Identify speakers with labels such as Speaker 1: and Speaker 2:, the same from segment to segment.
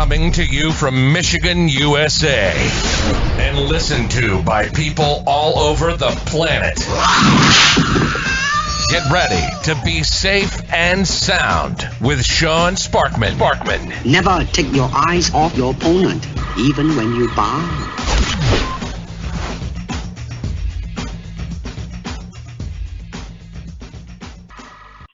Speaker 1: Coming to you from Michigan, USA. And listened to by people all over the planet. Get ready to be safe and sound with Sean Sparkman.
Speaker 2: Never take your eyes off your opponent, even when you bow.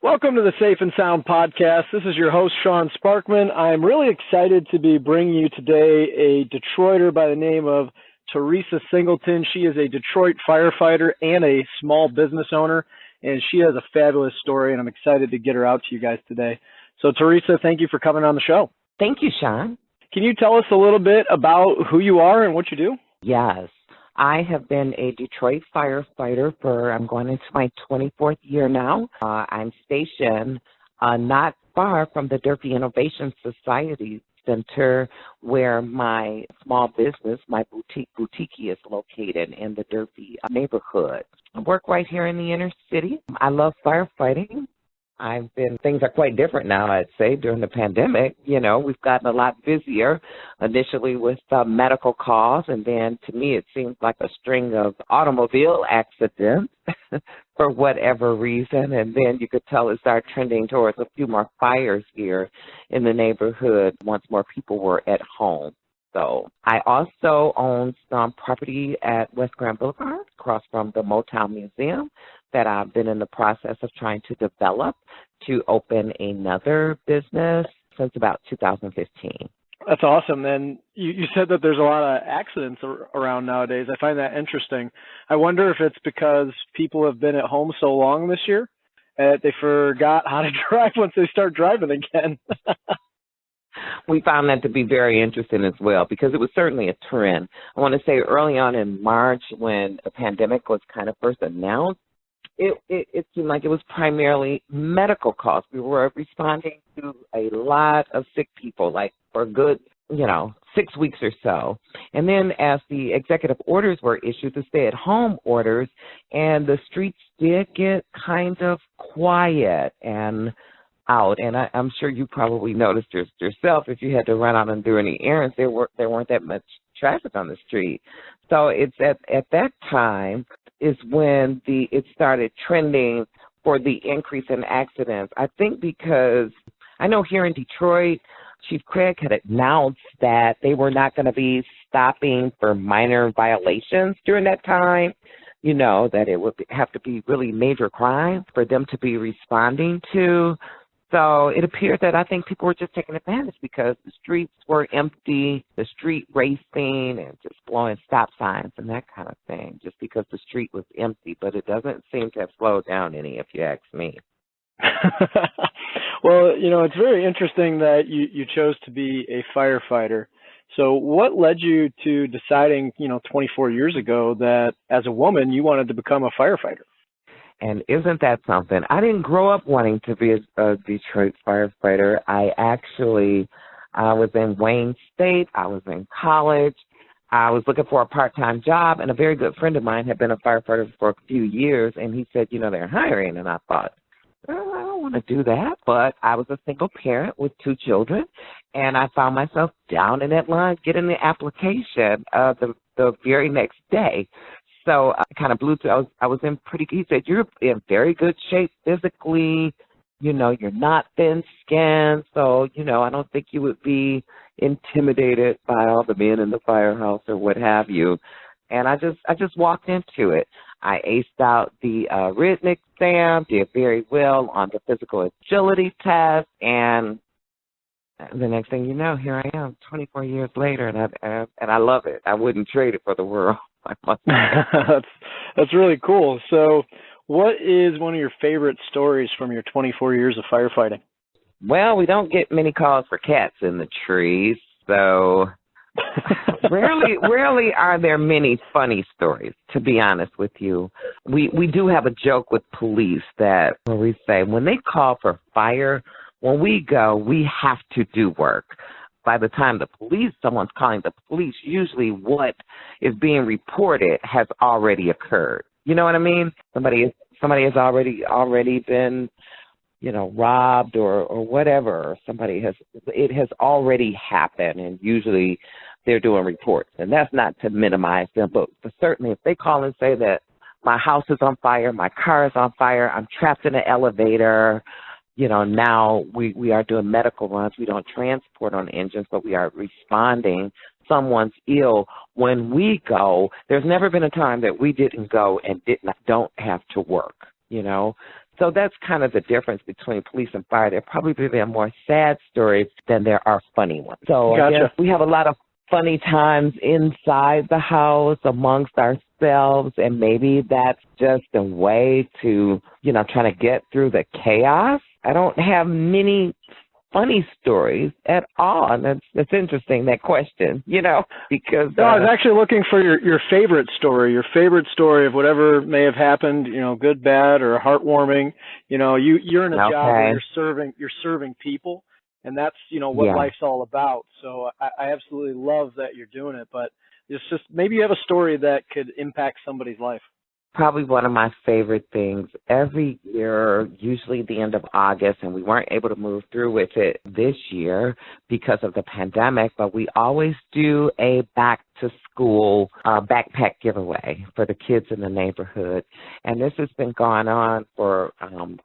Speaker 3: Welcome to the Safe and Sound podcast. This is your host, Sean Sparkman. I'm really excited to be bringing you today a Detroiter by the name of Teresa Singleton. She is a Detroit firefighter and a small business owner, and she has a fabulous story, and I'm excited to get her out to you guys today. So, Teresa, thank you for coming on the show.
Speaker 4: Thank you, Sean.
Speaker 3: Can you tell us a little bit about who you are and what you do?
Speaker 4: Yes. I have been a Detroit firefighter for, I'm going into my 24th year now. I'm stationed not far from the Durfee Innovation Society Center, where my small business, my boutique is located in the Durfee neighborhood. I work right here in the inner city. I love firefighting. Things are quite different now, I'd say, during the pandemic. You know, we've gotten a lot busier initially with medical calls, and then to me it seems like a string of automobile accidents for whatever reason, and then you could tell it started trending towards a few more fires here in the neighborhood once more people were at home. So I also own some property at West Grand Boulevard across from the Motown Museum that I've been in the process of trying to develop to open another business since about 2015.
Speaker 3: That's awesome. And you said that there's a lot of accidents around nowadays. I find that interesting. I wonder if it's because people have been at home so long this year that they forgot how to drive once they start driving again.
Speaker 4: We found that to be very interesting as well, because it was certainly a trend. I want to say early on in March, when the pandemic was kind of first announced, it seemed like it was primarily medical calls. We were responding to a lot of sick people, like for a good, 6 weeks or so. And then as the executive orders were issued, the stay-at-home orders, and the streets did get kind of quiet and out. And I'm sure you probably noticed yourself if you had to run out and do any errands, there weren't that much traffic on the street. So it's at that time is when it started trending for the increase in accidents. I think because I know here in Detroit, Chief Craig had announced that they were not going to be stopping for minor violations during that time, that it would have to be really major crimes for them to be responding to. So it appeared that I think people were just taking advantage because the streets were empty, the street racing and just blowing stop signs and that kind of thing, just because the street was empty. But it doesn't seem to have slowed down any, if you ask me.
Speaker 3: Well, it's very interesting that you chose to be a firefighter. So what led you to deciding, 24 years ago that as a woman you wanted to become a firefighter?
Speaker 4: And isn't that something? I didn't grow up wanting to be a Detroit firefighter. I was in Wayne State. I was in college. I was looking for a part-time job, and a very good friend of mine had been a firefighter for a few years, and he said, they're hiring. And I thought, well, I don't want to do that. But I was a single parent with 2 children, and I found myself down in that line getting the application the very next day. So I kind of blew through. I was in he said, you're in very good shape physically. You're not thin-skinned. So, I don't think you would be intimidated by all the men in the firehouse or what have you. And I just walked into it. I aced out the written exam, did very well on the physical agility test, and the next thing you know, here I am 24 years later, and I love it. I wouldn't trade it for the world.
Speaker 3: That's really cool. So what is one of your favorite stories from your 24 years of firefighting?
Speaker 4: Well, we don't get many calls for cats in the trees, so rarely are there many funny stories, to be honest with you. We do have a joke with police that where we say when they call for fire, when we go, we have to do work. By the time someone's calling the police, usually what is being reported has already occurred. You know what I mean? Somebody has already been robbed or whatever, or it has already happened, and usually they're doing reports. And that's not to minimize them, but certainly if they call and say that my house is on fire, my car is on fire, I'm trapped in an elevator, now we are doing medical runs. We don't transport on engines, but we are responding. Someone's ill. When we go, there's never been a time that we didn't go and don't have to work, So that's kind of the difference between police and fire. There probably been more sad stories than there are funny ones. So
Speaker 3: Gotcha.
Speaker 4: I guess we have a lot of funny times inside the house amongst ourselves, and maybe that's just a way to, trying to get through the chaos. I don't have many funny stories at all, and that's interesting, that question, because...
Speaker 3: No, I was actually looking for your favorite story of whatever may have happened, good, bad, or heartwarming. You're in a job where you're serving people, and that's, what life's all about. So I absolutely love that you're doing it, but it's just maybe you have a story that could impact somebody's life.
Speaker 4: Probably one of my favorite things. Every year, usually the end of August, and we weren't able to move through with it this year because of the pandemic, but we always do a back-to-school backpack giveaway for the kids in the neighborhood. And this has been going on for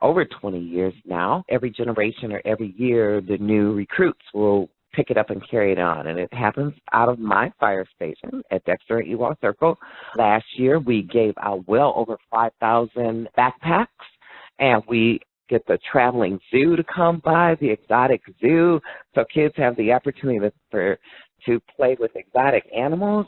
Speaker 4: over 20 years now. Every generation or every year, the new recruits will pick it up and carry it on. And it happens out of my fire station at Dexter and Ewald Circle. Last year, we gave out well over 5,000 backpacks, and we get the traveling zoo to come by, the exotic zoo, so kids have the opportunity to play with exotic animals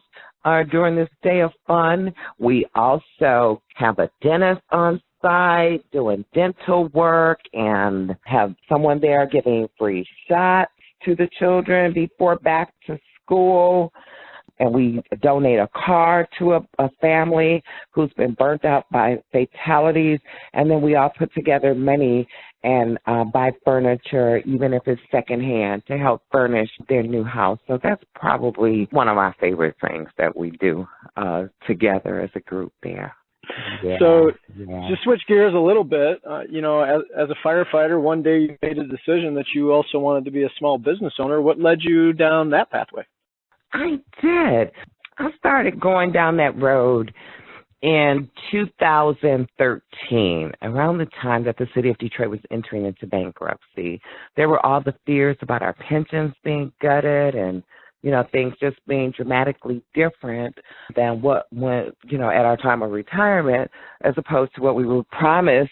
Speaker 4: during this day of fun. We also have a dentist on site doing dental work and have someone there giving free shots to the children before back to school. And we donate a car to a family who's been burnt out by fatalities. And then we all put together money and buy furniture, even if it's secondhand, to help furnish their new house. So that's probably one of my favorite things that we do together as a group there. Yeah,
Speaker 3: so to switch gears a little bit, as a firefighter, one day you made a decision that you also wanted to be a small business owner. What led you down that pathway?
Speaker 4: I did. I started going down that road in 2013, around the time that the city of Detroit was entering into bankruptcy. There were all the fears about our pensions being gutted and things just being dramatically different than what went, at our time of retirement, as opposed to what we were promised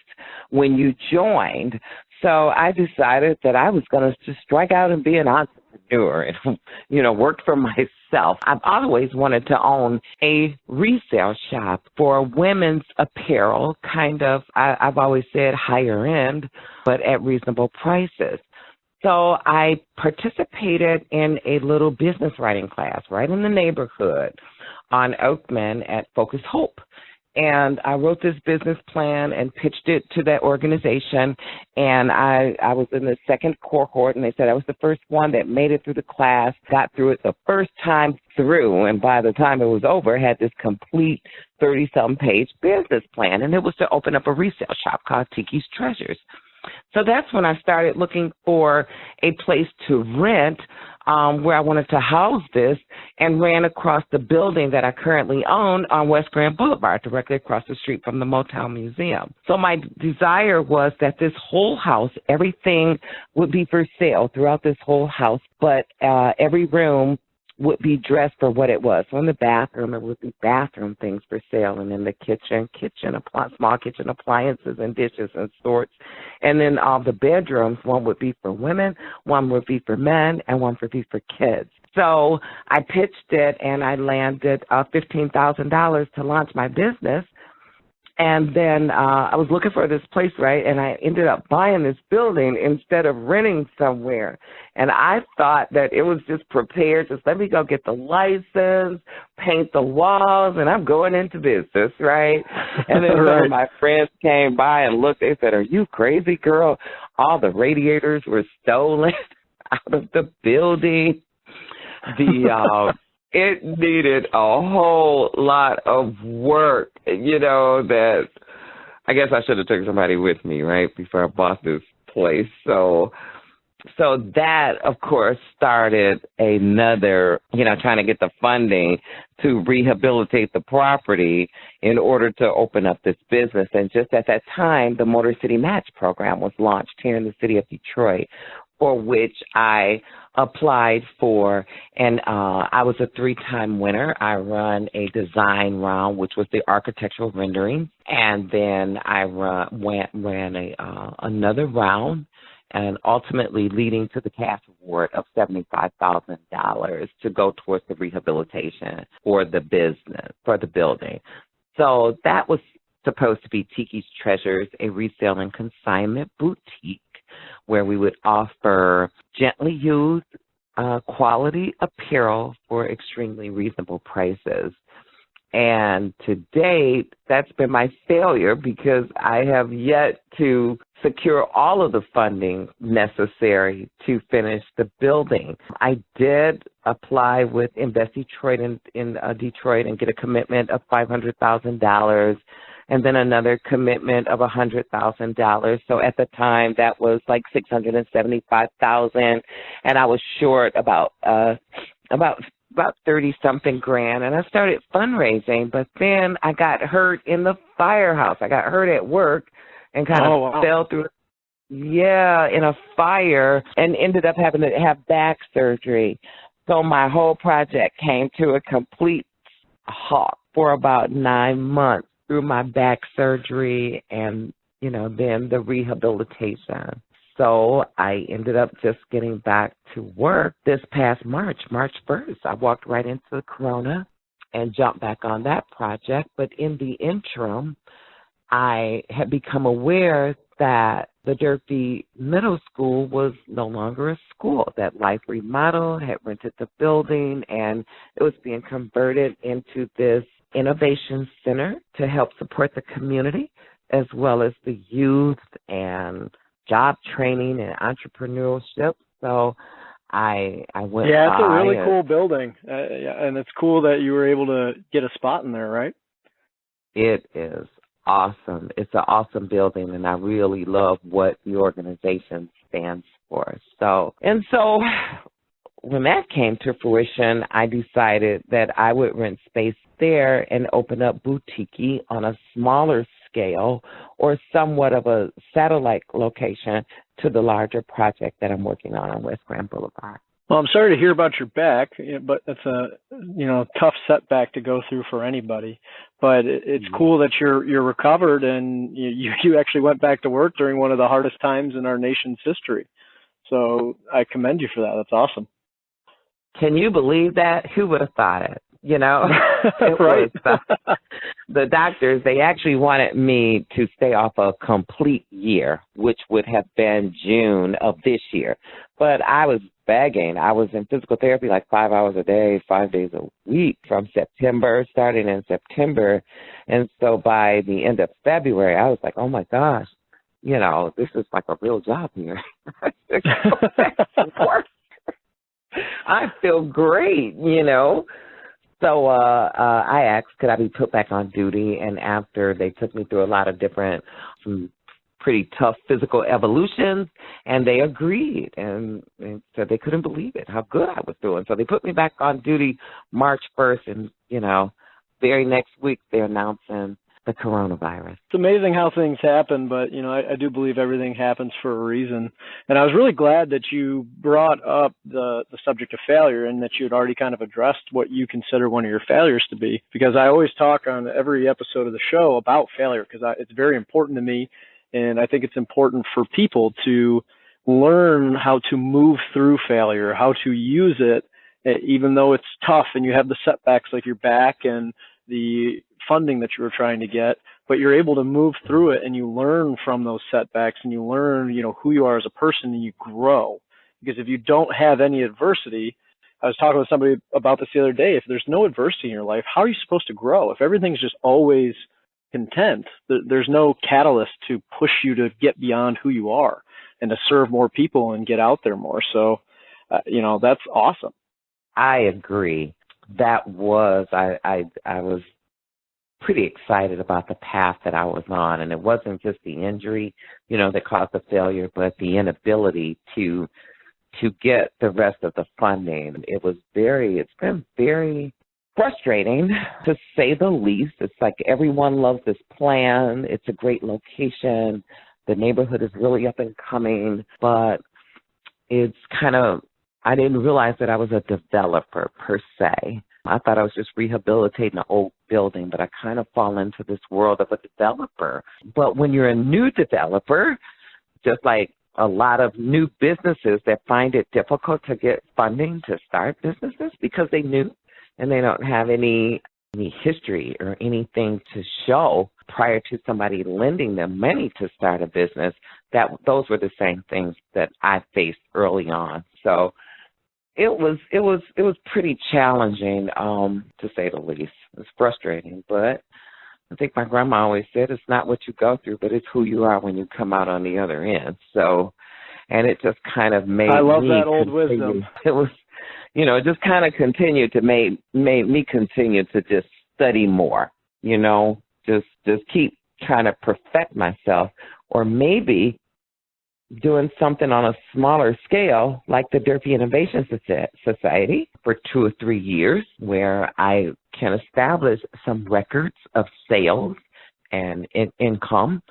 Speaker 4: when you joined. So I decided that I was going to just strike out and be an entrepreneur and, work for myself. I've always wanted to own a resale shop for women's apparel, I've always said higher end, but at reasonable prices. So I participated in a little business writing class right in the neighborhood on Oakman at Focus Hope. And I wrote this business plan and pitched it to that organization. And I was in the second cohort, and they said I was the first one that made it through the class, got through it the first time through. And by the time it was over, had this complete 30-some page business plan. And it was to open up a resale shop called Tiki's Treasures. So that's when I started looking for a place to rent where I wanted to house this, and ran across the building that I currently own on West Grand Boulevard, directly across the street from the Motown Museum. So my desire was that this whole house, everything would be for sale throughout this whole house, but every room would be dressed for what it was. So in the bathroom, it would be bathroom things for sale, and in the small kitchen appliances and dishes and sorts. And then all the bedrooms, one would be for women, one would be for men, and one would be for kids. So I pitched it, and I landed $15,000 to launch my business. And then I was looking for this place, right, and I ended up buying this building instead of renting somewhere. And I thought that it was just prepared. Just let me go get the license, paint the walls, and I'm going into business, right? And then some of my friends came by and looked. They said, "Are you crazy, girl? All the radiators were stolen out of the building." It needed a whole lot of work, that I guess I should have taken somebody with me, right, before I bought this place. So that, of course, started another, trying to get the funding to rehabilitate the property in order to open up this business. And just at that time, the Motor City Match program was launched here in the city of Detroit, for which I applied for, and I was a 3-time winner. I ran a design round, which was the architectural rendering, and then I ran another round, and ultimately leading to the cash award of $75,000 to go towards the rehabilitation for the business, for the building. So that was supposed to be Tiki's Treasures, a resale and consignment boutique, where we would offer gently used quality apparel for extremely reasonable prices. And to date, that's been my failure because I have yet to secure all of the funding necessary to finish the building. I did apply with Invest Detroit in Detroit and get a commitment of $500,000. And then another commitment of $100,000. So at the time, that was like $675,000, and I was short about 30-something grand. And I started fundraising, but then I got hurt in the firehouse. I got hurt at work and kind of fell through. Yeah, in a fire, and ended up having to have back surgery. So my whole project came to a complete halt for about 9 months. Through my back surgery and, then the rehabilitation. So I ended up just getting back to work this past March 1st. I walked right into the corona and jumped back on that project. But in the interim, I had become aware that the Durfee Middle School was no longer a school, that Life Remodel had rented the building and it was being converted into this innovation center to help support the community as well as the youth and job training and entrepreneurship. So I went.
Speaker 3: Yeah, it's a really cool building, and it's cool that you were able to get a spot in there, right?
Speaker 4: It is awesome. It's an awesome building, and I really love what the organization stands for. So when that came to fruition, I decided that I would rent space there and open up boutique on a smaller scale or somewhat of a satellite location to the larger project that I'm working on West Grand Boulevard.
Speaker 3: Well, I'm sorry to hear about your back, but it's a tough setback to go through for anybody. But it's cool that you're recovered and you actually went back to work during one of the hardest times in our nation's history. So I commend you for that. That's awesome.
Speaker 4: Can you believe that? Who would have thought it?
Speaker 3: Right.
Speaker 4: The doctors, they actually wanted me to stay off a complete year, which would have been June of this year. But I was begging. I was in physical therapy like 5 hours a day, 5 days a week starting in September. And so by the end of February, I was like, oh, my gosh, this is like a real job here. I feel great, So I asked, could I be put back on duty? And after they took me through a lot of some pretty tough physical evolutions, and they agreed. And so they couldn't believe it, how good I was doing. So they put me back on duty March 1st, and, very next week they're announcing the coronavirus.
Speaker 3: It's amazing how things happen, but, I do believe everything happens for a reason. And I was really glad that you brought up the subject of failure and that you had already kind of addressed what you consider one of your failures to be, because I always talk on every episode of the show about failure because it's very important to me. And I think it's important for people to learn how to move through failure, how to use it, even though it's tough and you have the setbacks like your back and the funding that you were trying to get, but you're able to move through it and you learn from those setbacks and you learn, who you are as a person and you grow. Because if you don't have any adversity, I was talking with somebody about this the other day, if there's no adversity in your life, how are you supposed to grow? If everything's just always content, there's no catalyst to push you to get beyond who you are and to serve more people and get out there more. So, that's awesome.
Speaker 4: I agree. That was, I was pretty excited about the path that I was on. And it wasn't just the injury, that caused the failure, but the inability to get the rest of the funding. It's been very frustrating, to say the least. It's like everyone loves this plan. It's a great location. The neighborhood is really up and coming, but it's I didn't realize that I was a developer per se. I thought I was just rehabilitating an old building, but I kind of fall into this world of a developer. But when you're a new developer, just like a lot of new businesses that find it difficult to get funding to start businesses because they new and they don't have any history or anything to show prior to somebody lending them money to start a business, those were the same things that I faced early on. So it was pretty challenging, to say the least. It's frustrating, but I think my grandma always said it's not what you go through, but it's who you are when you come out on the other end. So, and it just kind of made
Speaker 3: I love
Speaker 4: me
Speaker 3: that old
Speaker 4: continue.
Speaker 3: wisdom.
Speaker 4: It was, it just kind of continued to made me continue to just study more, just keep trying to perfect myself, or maybe doing something on a smaller scale like the Derby Innovation Society for 2 or 3 years, where I can establish some records of sales and income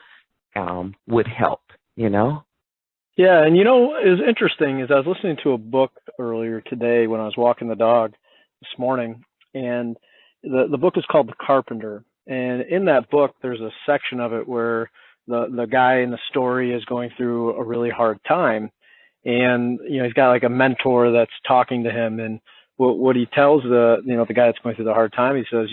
Speaker 4: would help,
Speaker 3: Yeah, and is interesting is I was listening to a book earlier today when I was walking the dog this morning, and the book is called The Carpenter. And in that book, there's a section of it where the guy in the story is going through a really hard time, and he's got like a mentor that's talking to him, and what he tells the guy that's going through the hard time, he says,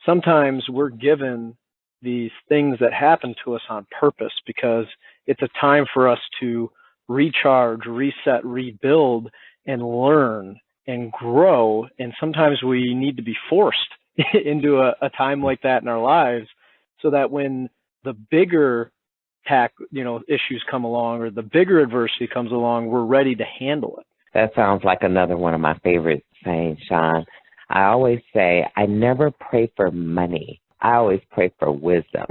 Speaker 3: sometimes we're given these things that happen to us on purpose because it's a time for us to recharge, reset, rebuild, and learn and grow. And sometimes we need to be forced into a time like that in our lives, so that when the bigger issues come along, or the bigger adversity comes along, we're ready to handle it.
Speaker 4: That sounds like another one of my favorite sayings, Sean. I always say, I never pray for money. I always pray for wisdom,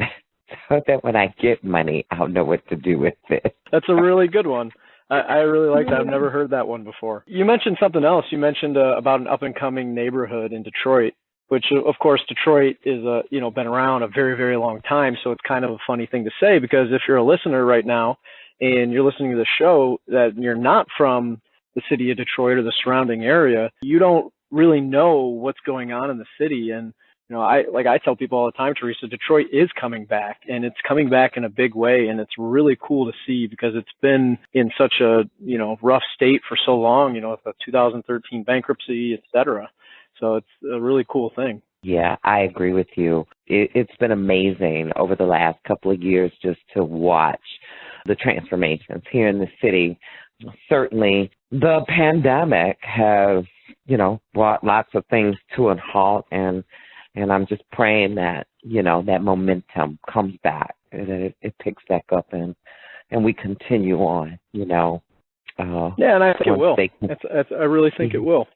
Speaker 4: so that when I get money, I'll know what to do with it.
Speaker 3: That's a really good one. I really like that. I've never heard that one before. You mentioned something else. You mentioned about an up-and-coming neighborhood in Detroit, which, of course, Detroit is been around a very, very long time. So it's kind of a funny thing to say, because if you're a listener right now and you're listening to the show that you're not from the city of Detroit or the surrounding area, you don't really know what's going on in the city. And I tell people all the time, Teresa, Detroit is coming back, and it's coming back in a big way, and it's really cool to see because it's been in such a rough state for so long. With the 2013 bankruptcy, et cetera. So it's a really cool thing.
Speaker 4: Yeah, I agree with you. It's been amazing over the last couple of years just to watch the transformations here in the city. Certainly, the pandemic has, brought lots of things to a halt, and I'm just praying that, that momentum comes back, and it picks back up, and we continue on,
Speaker 3: Yeah, and I think it will. I really think it will.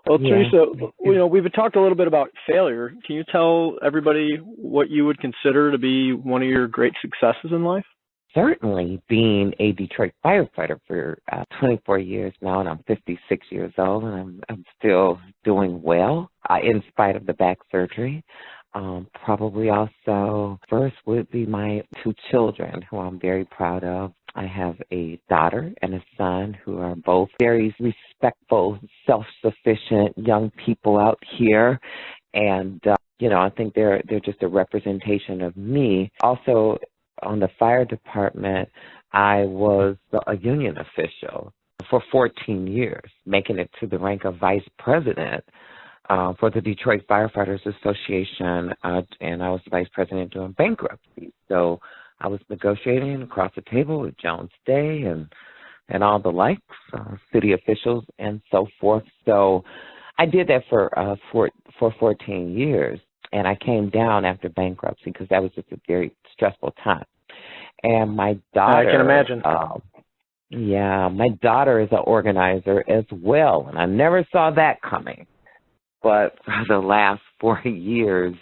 Speaker 3: Well, yeah. Teresa, we've talked a little bit about failure. Can you tell everybody what you would consider to be one of your great successes in life?
Speaker 4: Certainly, being a Detroit firefighter for 24 years now, and I'm 56 years old, and I'm still doing well in spite of the back surgery. Probably also first would be my 2 children, who I'm very proud of. I have a daughter and a son who are both very respectful, self-sufficient young people out here. And, I think they're just a representation of me. Also, on the fire department, I was a union official for 14 years, making it to the rank of vice president for the Detroit Firefighters Association, and I was the vice president during bankruptcy. So I was negotiating across the table with Jones Day and all the likes, city officials and so forth. So I did that for 14 years, and I came down after bankruptcy because that was just a very stressful time. And my daughter,
Speaker 3: I can imagine.
Speaker 4: My daughter is an organizer as well, and I never saw that coming. But for the last 4 years,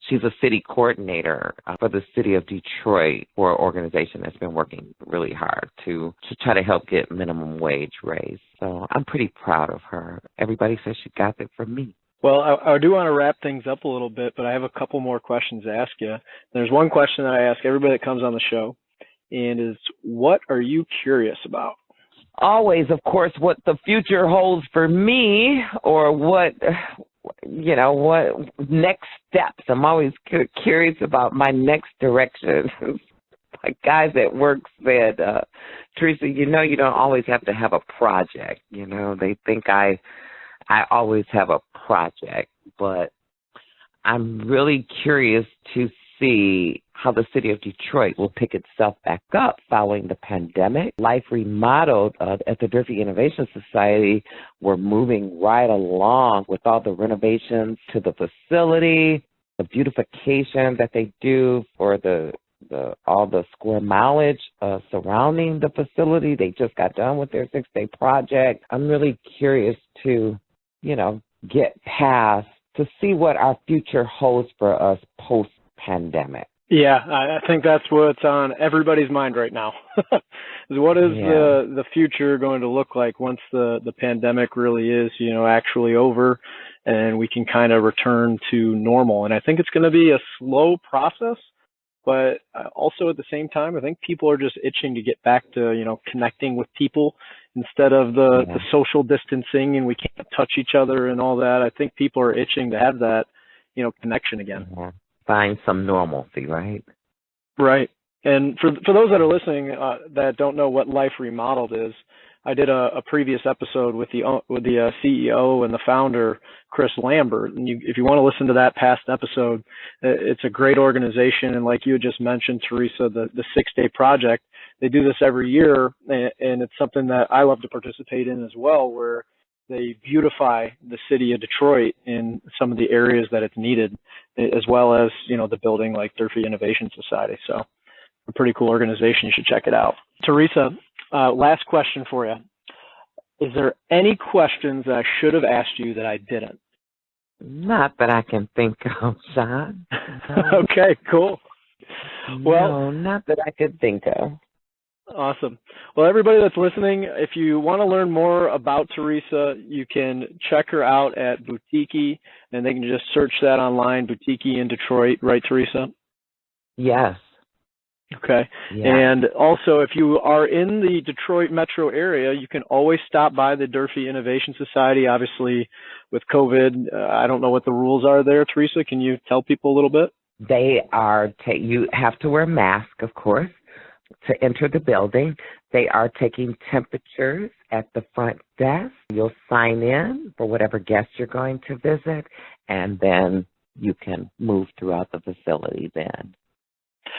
Speaker 4: She's a city coordinator for the city of Detroit for an organization that's been working really hard to try to help get minimum wage raised. So I'm pretty proud of her. Everybody says she got it from me.
Speaker 3: Well, I do want to wrap things up a little bit, but I have a couple more questions to ask you. There's one question that I ask everybody that comes on the show, and is, what are you curious about?
Speaker 4: Always, of course, what the future holds for me, or what next steps. I'm always curious about my next direction. My guys at work said, Teresa, you don't always have to have a project. They think I always have a project, but I'm really curious to see how the city of Detroit will pick itself back up following the pandemic. Life Remodeled at the Durfee Innovation Society, we're moving right along with all the renovations to the facility, the beautification that they do for all the square mileage surrounding the facility. They just got done with their 6-day project. I'm really curious to, get past to see what our future holds for us post-pandemic.
Speaker 3: Yeah, I think that's what's on everybody's mind right now. What is the future going to look like once the pandemic really is, actually over, and we can kind of return to normal? And I think it's going to be a slow process, but also at the same time, I think people are just itching to get back to, connecting with people instead of the social distancing and we can't touch each other and all that. I think people are itching to have that, connection again.
Speaker 4: Yeah. Find some normalcy, right?
Speaker 3: Right. And for those that are listening that don't know what Life Remodeled is, I did a previous episode with the CEO and the founder, Chris Lambert. And if you want to listen to that past episode, it's a great organization. And like you had just mentioned, Teresa, the 6-day project, they do this every year, and it's something that I love to participate in as well, where they beautify the city of Detroit in some of the areas that it's needed, as well as, the building like Durfee Innovation Society. So a pretty cool organization. You should check it out. Teresa, last question for you. Is there any questions that I should have asked you that I didn't?
Speaker 4: Not that I can think of, Sean.
Speaker 3: Okay, cool. Well,
Speaker 4: no, not that I could think of.
Speaker 3: Awesome. Well, everybody that's listening, if you want to learn more about Teresa, you can check her out at Boutique, and they can just search that online, Boutique in Detroit, right, Teresa?
Speaker 4: Yes.
Speaker 3: Okay. Yeah. And also, if you are in the Detroit metro area, you can always stop by the Durfee Innovation Society. Obviously, with COVID, I don't know what the rules are there. Teresa, can you tell people a little bit?
Speaker 4: They are, you have to wear a mask, of course, to enter the building. They are taking temperatures at the front desk. You'll sign in for whatever guest you're going to visit, and then you can move throughout the facility then.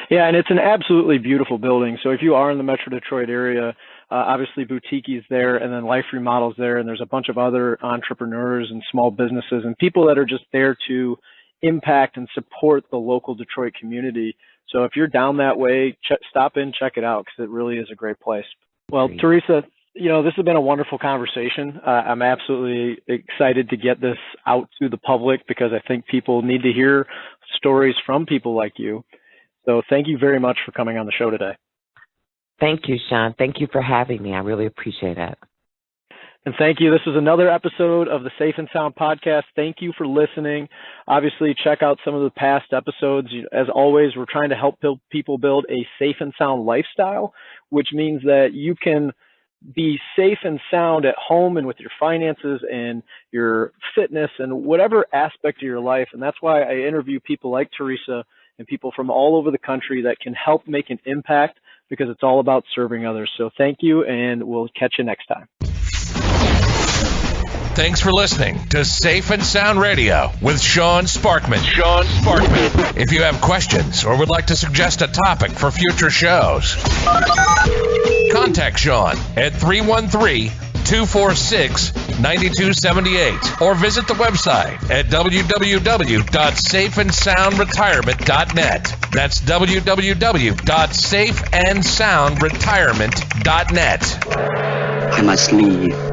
Speaker 3: Yeah, and it's an absolutely beautiful building. So if you are in the Metro Detroit area, obviously Boutique is there, and then Life Remodel's there, and there's a bunch of other entrepreneurs and small businesses and people that are just there to impact and support the local Detroit community. So if you're down that way, stop in, check it out, because it really is a great place. Well, great. Teresa, this has been a wonderful conversation. I'm absolutely excited to get this out to the public, because I think people need to hear stories from people like you. So thank you very much for coming on the show today.
Speaker 4: Thank you, Sean. Thank you for having me. I really appreciate it.
Speaker 3: And thank you. This is another episode of the Safe and Sound podcast. Thank you for listening. Obviously, check out some of the past episodes. As always, we're trying to help people build a safe and sound lifestyle, which means that you can be safe and sound at home and with your finances and your fitness and whatever aspect of your life. And that's why I interview people like Teresa and people from all over the country that can help make an impact, because it's all about serving others. So thank you, and we'll catch you next time.
Speaker 1: Thanks for listening to Safe and Sound Radio with Sean Sparkman. Sean Sparkman. If you have questions or would like to suggest a topic for future shows, contact Sean at 313-246-9278 or visit the website at www.safeandsoundretirement.net. That's www.safeandsoundretirement.net.
Speaker 2: I must leave.